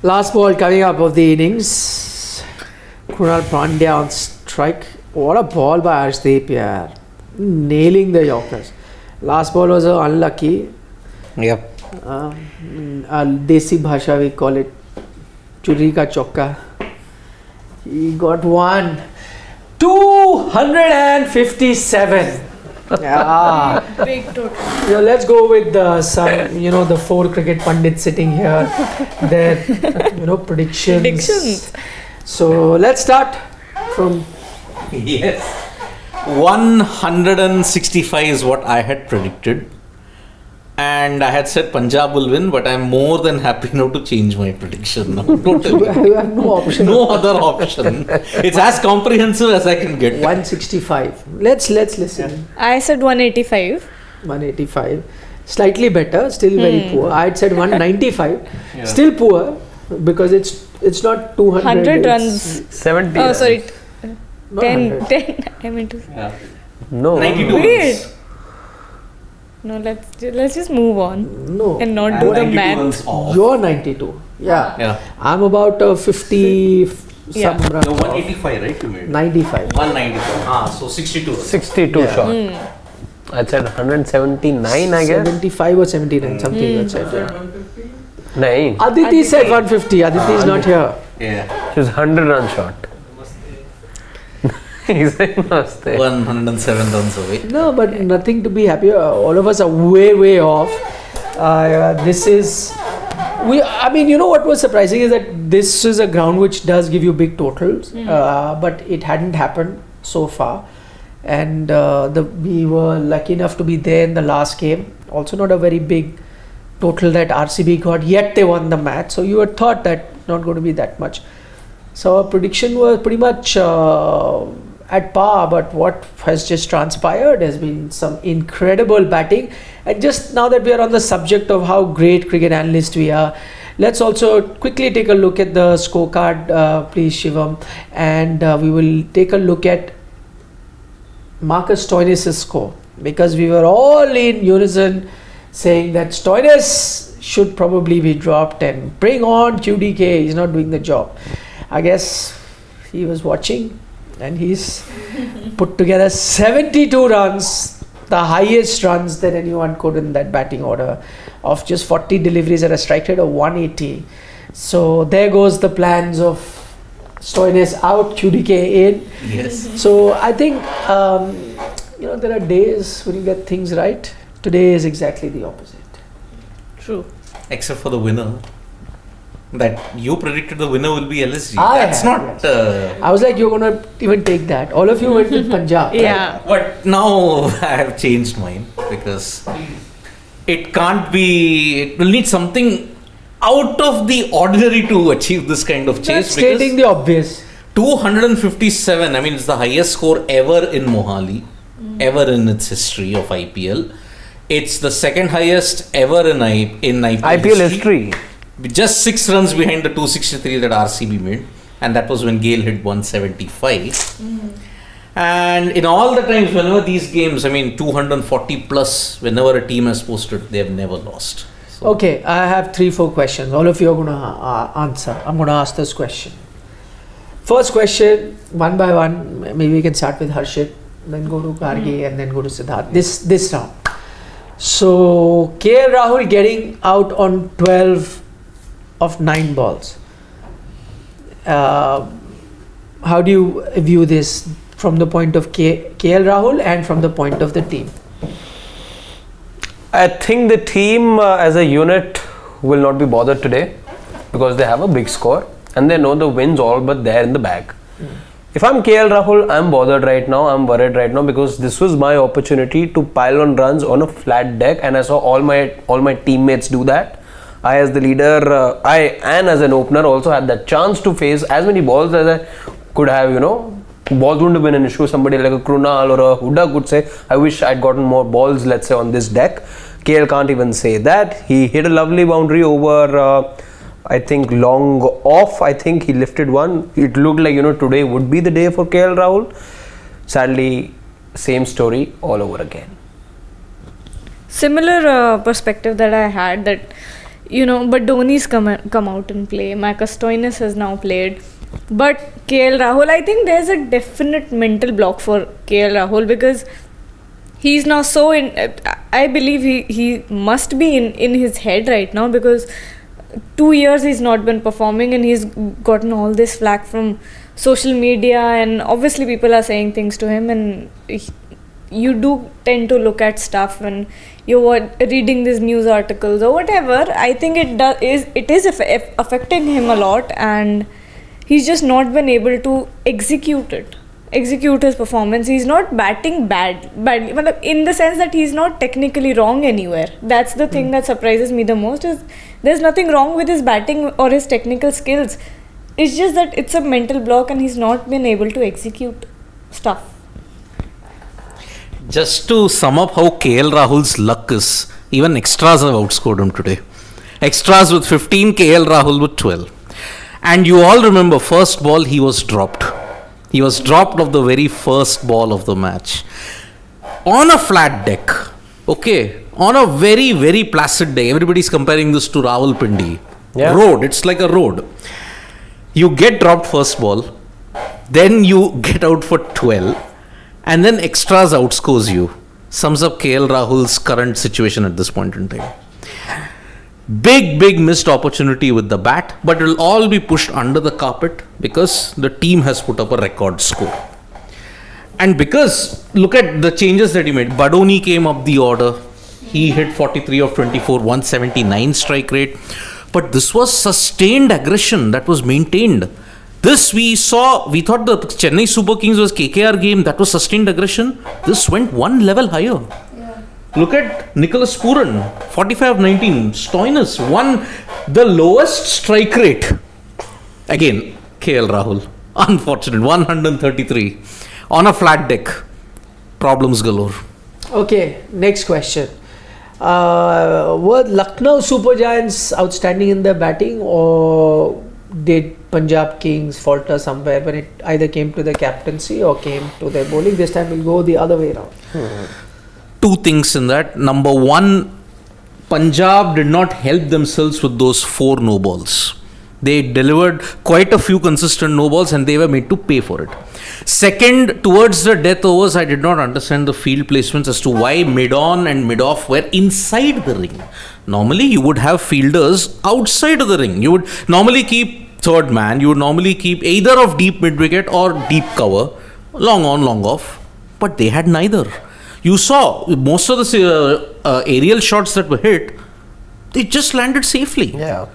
Last ball coming up of the innings. Kunal Pandya on strike. What a ball by Arshdeep, yaar. Nailing the Yorkers. Last ball was unlucky. Yep. Desi bhasha we call it. Churri ka chokka. He got one. 257. Yeah. Big total. Let's go with some, the four cricket pundits sitting here. Their, predictions. So let's start from. Yes. 165 is what I had predicted. And I had said Punjab will win, but I'm more than happy now to change my prediction now. Totally. You have no option. No other option. It's as comprehensive as I can get. 165. Let's listen. I said 185. 185. Slightly better, still very poor. I had said 195. Still poor because it's not 200. 100 runs. 70. Oh, sorry. Not 10. 100. 10. I meant to. Yeah. No. 92 Wait. runs. No, let's just move on No. and not do the 92 math. runs off. You're 92. Yeah. I'm about 50 Yeah. some runs. You're off. 185, right? You made 95. 195. So 62 runs. 62 short. I said 179, I guess. 75 or 79, something you said. Yeah. Nahin. Aditi said 150. Aditi is not here. Yeah. She's 100 runs short. He said namaste. 107 runs away. No, but nothing to be happy. All of us are way off. This is. What was surprising is that this is a ground which does give you big totals, but it hadn't happened so far. And we were lucky enough to be there in the last game. Also, not a very big total that RCB got, yet they won the match. So you had thought that not going to be that much. So our prediction was pretty much at par, but what has just transpired has been some incredible batting. And just now that we are on the subject of how great cricket analysts we are, let's also quickly take a look at the scorecard, please, Shivam, and we will take a look at Marcus Stoinis' score, because we were all in unison saying that Stoinis should probably be dropped and bring on QDK, he's not doing the job. I guess he was watching and he's put together 72 runs, the highest runs that anyone could in that batting order, of just 40 deliveries at a strike rate of 180. So there goes the plans of Stoinis out, QDK in. Yes. So I think there are days when you get things right. Today is exactly the opposite. True. Except for the winner. That you predicted the winner will be LSG. I was like, you're going to even take that. All of you went with Punjab. Right? Yeah. But now I have changed mine because it can't be. It will need something out of the ordinary to achieve this kind of chase. That's stating the obvious. 257. I mean, it's the highest score ever in Mohali, ever in its history of IPL. It's the second highest ever in IPL history. Just 6 runs behind the 263 that RCB made, and that was when Gale hit 175. And in all the times, whenever these games, 240 plus, whenever a team has posted, they have never lost. So Okay, I have 3-4 questions. All of you are going to answer. I'm going to ask this question. First question, one by one. Maybe we can start with Harshit, then go to Gargi, and then go to Siddharth. This round. So KL Rahul getting out on 12 of 9 balls. How do you view this from the point of KL Rahul and from the point of the team? I think the team as a unit will not be bothered today because they have a big score and they know the wins all but they're in the bag. If I'm KL Rahul, I'm bothered right now, I'm worried right now because this was my opportunity to pile on runs on a flat deck, and I saw all my teammates do that. I as the leader, and as an opener also had that chance to face as many balls as I could have, balls wouldn't have been an issue. Somebody like a Krunal or a Huda could say, I wish I'd gotten more balls, let's say, on this deck. KL can't even say that. He hit a lovely boundary over, I think, long off. I think he lifted one. It looked like, today would be the day for KL Rahul. Sadly, same story all over again. Similar perspective that I had, that but Dhoni's come out and play. Stoinis has now played. But KL Rahul, I think there's a definite mental block for KL Rahul because he's now so in. I believe he must be in his head right now because 2 years he's not been performing and he's gotten all this flack from social media, and obviously people are saying things to him, and you do tend to look at stuff when you're reading these news articles or whatever. I think it is affecting him a lot, and he's just not been able to execute his performance. He's not batting badly in the sense that he's not technically wrong anywhere. That's the thing that surprises me the most, is there's nothing wrong with his batting or his technical skills. It's just that it's a mental block and he's not been able to execute stuff. Just to sum up how KL Rahul's luck is, even extras have outscored him today. Extras with 15, KL Rahul with 12. And you all remember, first ball he was dropped. He was dropped of the very first ball of the match. On a flat deck, okay, on a very, very placid day, everybody's comparing this to Rawalpindi. Yeah. Road, it's like a road. You get dropped first ball, then you get out for 12, and then extras outscores you. Sums up KL Rahul's current situation at this point in time. Big missed opportunity with the bat, but it will all be pushed under the carpet because the team has put up a record score. And because, look at the changes that he made. Badoni came up the order. He hit 43 of 24, 179 strike rate. But this was sustained aggression that was maintained. This we thought the Chennai Super Kings was KKR game, that was sustained aggression. This went one level higher. Look at Nicholas Pooran, 45 of 19. Stoinis won the lowest strike rate. Again, KL Rahul. Unfortunate, 133. On a flat deck. Problems galore. Okay, next question. Were Lucknow Super Giants outstanding in their batting, or did Punjab Kings falter somewhere when it either came to the captaincy or came to their bowling? This time we'll go the other way around. Two things in that. Number one, Punjab did not help themselves with those 4 no balls. They delivered quite a few consistent no balls and they were made to pay for it. Second, towards the death overs, I did not understand the field placements as to why mid-on and mid-off were inside the ring. Normally, you would have fielders outside of the ring. You would normally keep third man. You would normally keep either of deep mid-wicket or deep cover, long on, long off. But they had neither. You saw most of the aerial shots that were hit, they just landed safely. Yeah.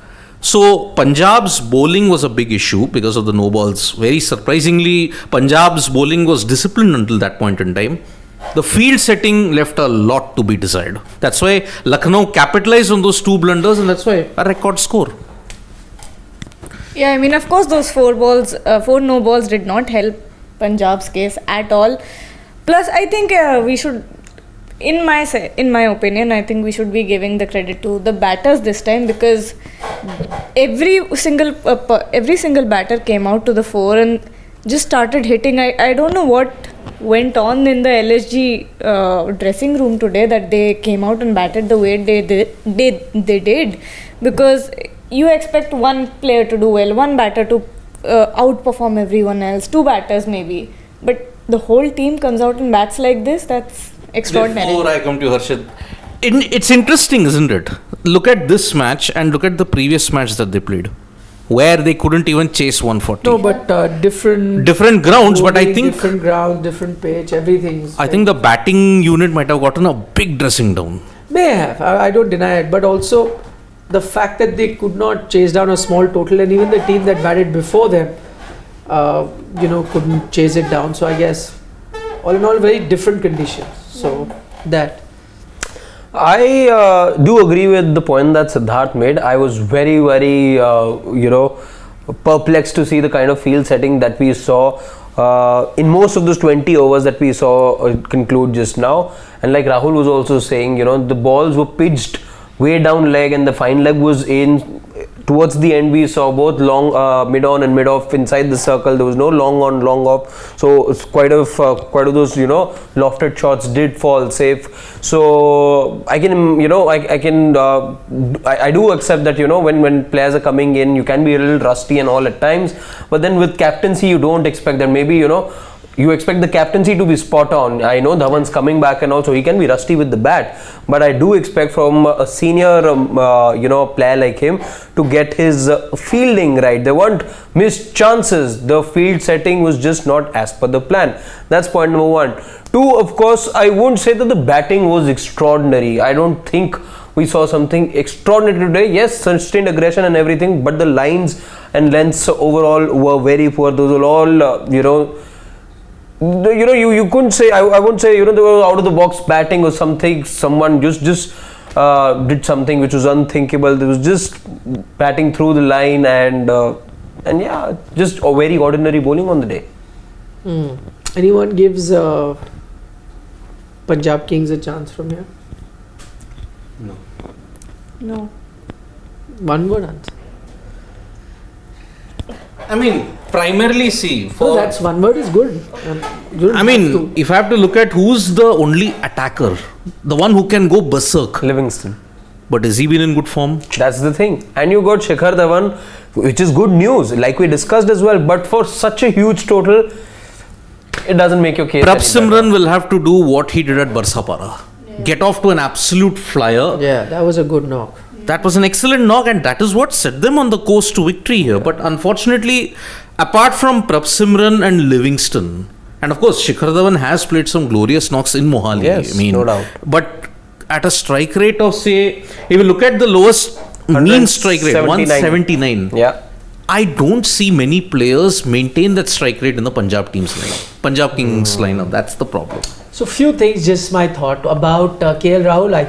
So Punjab's bowling was a big issue because of the no balls. Very surprisingly, Punjab's bowling was disciplined until that point in time. The field setting left a lot to be desired. That's why Lucknow capitalized on those 2 blunders, and that's why a record score. Yeah, I mean, of course, those 4 no balls did not help Punjab's case at all. Plus, I think we should, in my opinion, I think we should be giving the credit to the batters this time, because every single batter came out to the fore and just started hitting. I don't know what went on in the LSG dressing room today that they came out and batted the way they did, because you expect one player to do well, one batter to outperform everyone else, 2 batters maybe, but the whole team comes out and bats like this. That's extraordinary. Before I come to Harshit, it's interesting, isn't it? Look at this match and look at the previous match that they played, where they couldn't even chase 140. No, but different grounds. But I think different ground, different pitch, everything. I think the batting unit might have gotten a big dressing down. May have. I don't deny it, but also the fact that they could not chase down a small total, and even the team that batted before them, couldn't chase it down. So I guess all in all, very different conditions. So that. I do agree with the point that Siddharth made. I was very, very, perplexed to see the kind of field setting that we saw in most of those 20 overs that we saw conclude just now. And like Rahul was also saying, the balls were pitched way down leg and the fine leg was in towards the end we saw both long mid-on and mid-off inside the circle. There was no long on, long off. So it's quite of those, you know, lofted shots did fall safe. So I can, you know, I do accept that, you know, when players are coming in, you can be a little rusty and all at times. But then with captaincy, you don't expect that. Maybe, you know, you expect the captaincy to be spot on. I know Dhawan's coming back and also he can be rusty with the bat, but I do expect from a senior you know, player like him to get his fielding right. There weren't missed chances. The field setting was just not as per the plan. That's point number one. Two, of course, I won't say that the batting was extraordinary. I don't think we saw something extraordinary today. Yes, sustained aggression and everything, but the lines and lengths overall were very poor. Those were all you know, you couldn't say, I won't say, you know, they were out of the box batting or something. Someone just did something which was unthinkable. There was just batting through the line and yeah, just a very ordinary bowling on the day. Anyone gives Punjab Kings a chance from here? No. One word answer. I mean, primarily see. No, that's one word is good. You don't I have mean, to. if I have to look at who's the only attacker, the one who can go berserk, Livingston. but has he been in good form? That's the thing. And you got Shikhar Dhawan, which is good news, like we discussed as well. But for such a huge total, it doesn't make your case. Prab any better. Simran will have to do what he did at Barsapara. Get off to an absolute flyer. Yeah, that was a good knock. That was an excellent knock, and that is what set them on the course to victory here. But unfortunately, apart from Prab Simran and Livingston, and of course Shikhar Dhawan has played some glorious knocks in Mohali. Yes, no doubt. But at a strike rate of, say, if you look at the lowest mean strike rate, 179. Yeah. I don't see many players maintain that strike rate in the Punjab team's lineup. Punjab Kings lineup. That's the problem. So few things, just my thought about KL Rahul. I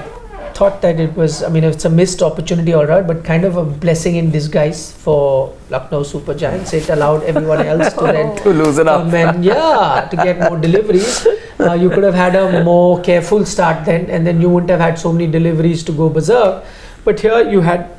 thought that it was, I mean, it's a missed opportunity, all right, but kind of a blessing in disguise for Lucknow Super Giants. It allowed everyone else to then To loosen up. come and to get more deliveries. You could have had a more careful start then, and then you wouldn't have had so many deliveries to go berserk. But here you had,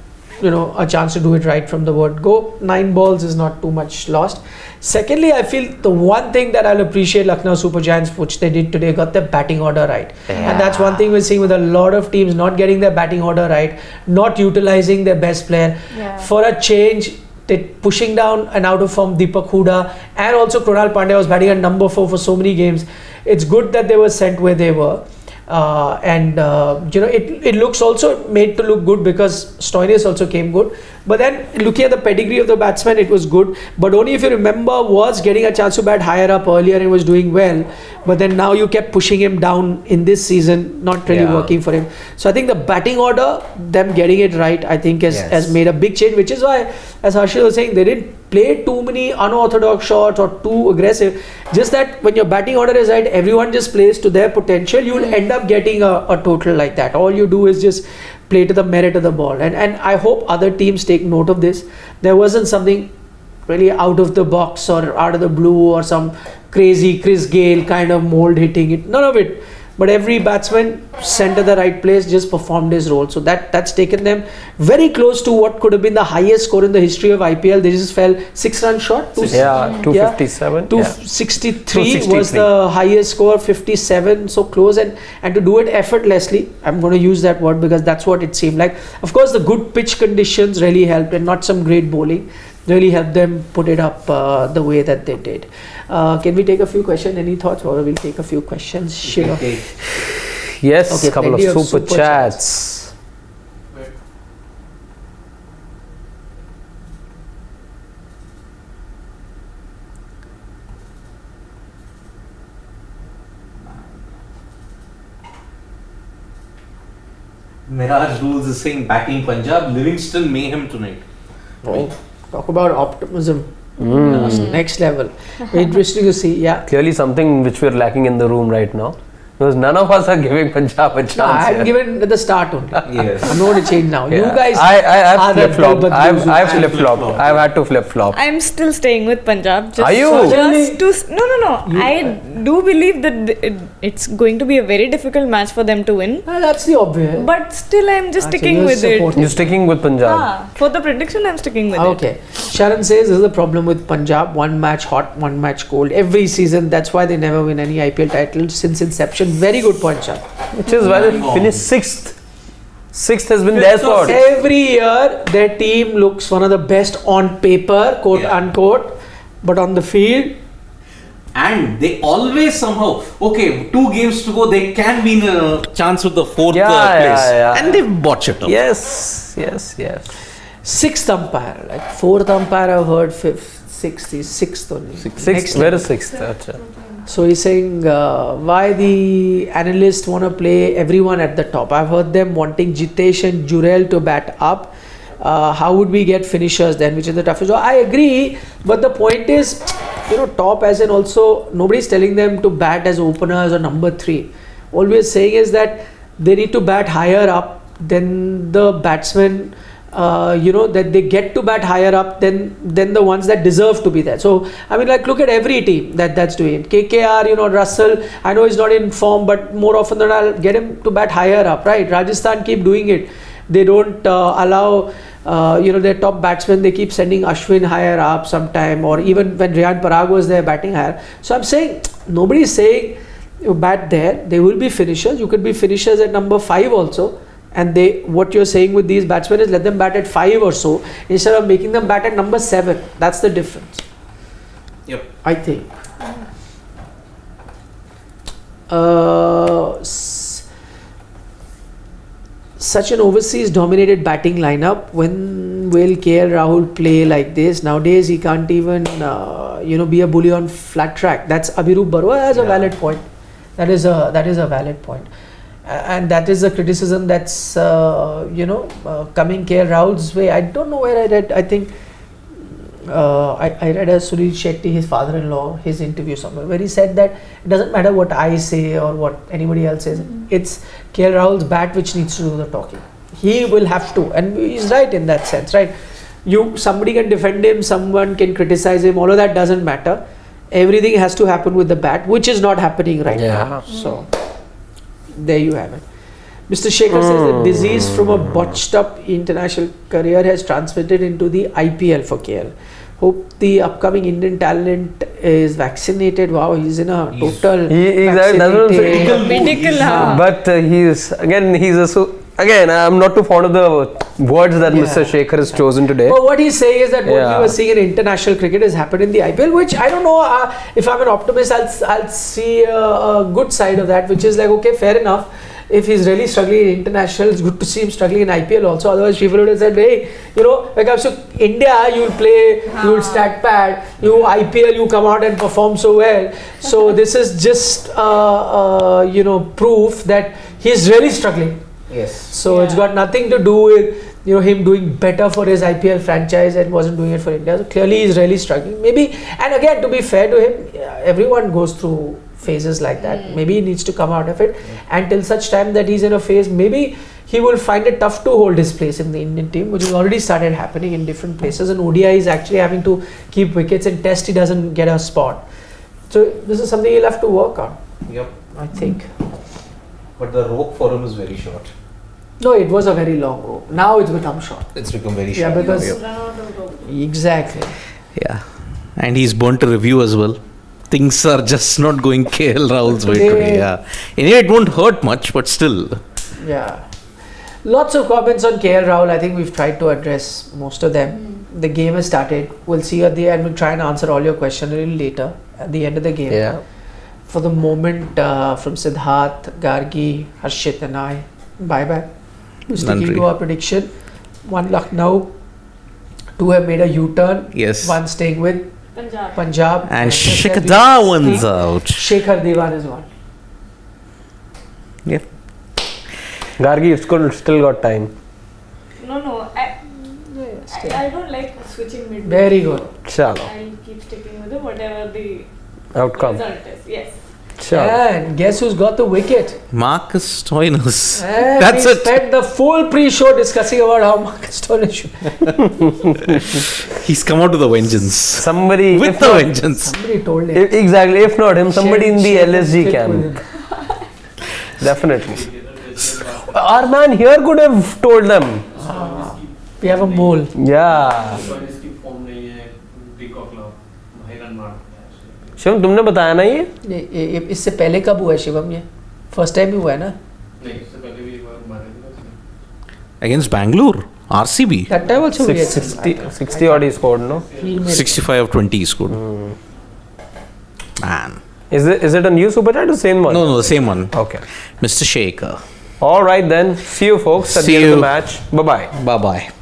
you know, a chance to do it right from the word go. 9 balls is not too much lost. Secondly, I feel the one thing that I'll appreciate Lucknow Super Giants, which they did today, got their batting order right. And that's one thing we're seeing with a lot of teams not getting their batting order right, not utilizing their best player. Yeah. For a change, they pushing down an out of form Deepak Hooda, and also Krunal Pandya was batting at number 4 for so many games. It's good that they were sent where they were. You know, it looks also made to look good because Stoinis also came good. But then looking at the pedigree of the batsman, it was good. But only if you remember, was getting a chance to bat higher up earlier and was doing well. But then now you kept pushing him down in this season, not really working for him. So I think the batting order, them getting it right, I think has made a big change, which is why, as Harshil was saying, they didn't play too many unorthodox shots or too aggressive. Just that when your batting order is right, everyone just plays to their potential. You'll end up getting a total like that. All you do is just play to the merit of the ball. And I hope other teams take note of this. There wasn't something really out of the box or out of the blue or some crazy Chris Gale kind of mold hitting it. None of it. But every batsman sent to the right place just performed his role. So that's taken them very close to what could have been the highest score in the history of IPL. They just fell 6 runs short. 257. 263 was the highest score, 57, so close, and to do it effortlessly. I'm going to use that word because that's what it seemed like. Of course, the good pitch conditions really helped, and not some great bowling really helped them put it up the way that they did. Can we take a few questions? Any thoughts? Or we'll take a few questions. Shiva. Yes, Okay, a couple plenty of of super super chats. Miraj Rules is saying backing Punjab, Livingston mayhem tonight. Oh, talk about optimism. Next level. Very interesting to see. Yeah. Clearly something which we're lacking in the room right now. Because none of us are giving Punjab a chance. No, I had here. given at the start only. Yes. I'm not going to change now. You Yeah. guys I've are the flip-flopped. Dalbadus who- I've flip-flopped. I've had to flip-flop. I'm still staying with Punjab. Just Are you? Just to no. I do believe that it's going to be a very difficult match for them to win. That's the obvious. But still, I'm just Achha, sticking you're with it. supporting. You're sticking with Punjab. For the prediction, I'm sticking with it. Okay. Sharon says this is the problem with Punjab. One match hot, one match cold. Every season, that's why they never win any IPL title since inception. Very good point, Sharon. Which is why they finished 6th. 6th has been their spot. Every year, their team looks one of the best on paper, quote unquote, but on the field, And they always somehow, okay, 2 games to go, they can win a chance with the 4th Yeah, place. yeah. And they botch it up. Yes. sixth umpire, like fourth umpire I've heard, fifth, sixth, is sixth only. Sixth. Where is 6th? Achha. So he's saying why the analysts want to play everyone at the top. I've heard them wanting Jitesh and Jurel to bat up. How would we get finishers then, which is the toughest? So I agree, but the point is, top as in also nobody's telling them to bat as openers or number 3. All we're saying is that they need to bat higher up than the batsmen. That they get to bat higher up than the ones that deserve to be there. So I mean, like, look at every team that's doing it. KKR, Russell, I know he's not in form, but more often than not, I'll get him to bat higher up, right? Rajasthan keep doing it. They don't allow their top batsmen, they keep sending Ashwin higher up sometime, or even when Riyan Parag was there batting higher. So I'm saying, nobody is saying you bat there. They will be finishers. You could be finishers at number 5 also. And what you're saying with these batsmen is let them bat at 5 or so instead of making them bat at number 7. That's the difference. Yep. I think. Such an overseas dominated batting lineup. When will KL Rahul play like this? Nowadays he can't even be a bully on flat track. That's Abhirup Barua has a valid point. That is a valid point. And that is a criticism that's coming KL Rahul's way. I don't know where I read. I think I read a Sunil Shetty, his father-in-law, his interview somewhere, where he said that it doesn't matter what I say or what anybody else says. It's KL Rahul's bat which needs to do the talking. He will have to, and he's right in that sense, right? Somebody can defend him, someone can criticize him. All of that doesn't matter. Everything has to happen with the bat, which is not happening right now. So there you have it. Mr. Shekhar says the disease from a botched up international career has transmitted into the IPL for KL. Hope the upcoming Indian talent is vaccinated. Wow, he's in a total Medical. But I'm not too fond of the words that Mr. Shekhar has chosen today. But what he's saying is that what we were seeing in international cricket has happened in the IPL, which I don't know. If I'm an optimist, I'll see a good side of that, which is like, okay, fair enough. If he's really struggling in international, it's good to see him struggling in IPL also. Otherwise, people would have said, hey, when it comes to India, you'll play, you'll stat pad, IPL, you come out and perform so well. So this is just, proof that he's really struggling. Yes. So it's got nothing to do with him doing better for his IPL franchise and wasn't doing it for India. So clearly he's really struggling. Maybe, and again, to be fair to him, everyone goes through phases like that. Maybe he needs to come out of it, and till such time that he's in a phase, maybe he will find it tough to hold his place in the Indian team, which has already started happening in different places. And ODI is actually having to keep wickets, and Test he doesn't get a spot. So this is something he'll have to work on. Yep. I think. But the rope for him is very short. No, it was a very long rope. Now it's become short. It's become very Yeah, short. because exactly. Yeah, and he's burnt a review as well. Things are just not going KL Rahul's way today. Yeah. Anyway, it won't hurt much, but still. Yeah. Lots of comments on KL Rahul. I think we've tried to address most of them. The game has started. We'll see at the end. We'll try and answer all your questions a little later at the end of the game. Yeah. For the moment, from Siddharth, Gargi, Harshit and I, bye-bye. We're sticking to our prediction. 1 Lucknow, 2 have made a U-turn. Yes. 1 staying with Punjab. And Shekhar Dhawan's out. Shekhar Dhawan is 1. Yep. Gargi, you've still got time. No. I don't like switching mid. Very good. Chalo. I'll keep sticking with whatever the Outcome. result is. Yes. Sure. And guess who's got the wicket? Marcus Stoinis. And That's we it. spent the full pre-show discussing about how Marcus Stoinis should. He's come out with a vengeance. Somebody, With if the not, vengeance. Somebody told him. exactly. If not him, somebody in the Share LSG stick with camp. him. Definitely. Our man here could have told them. We have a mole. Yeah. Shivam तुमने बताया ना ये इससे पहले कब हुआ है शिवम ये? फर्स्ट टाइम ही हुआ है ना? Against Bangalore. RCB. That time also we had 60 odd he scored, no? He made 65 of 20 he scored. Man. Is it a new super chat or same one? No, the same one. Okay. Mr. Shaker. All right then. See you folks at See the end of you. the match. Bye bye. Bye-bye.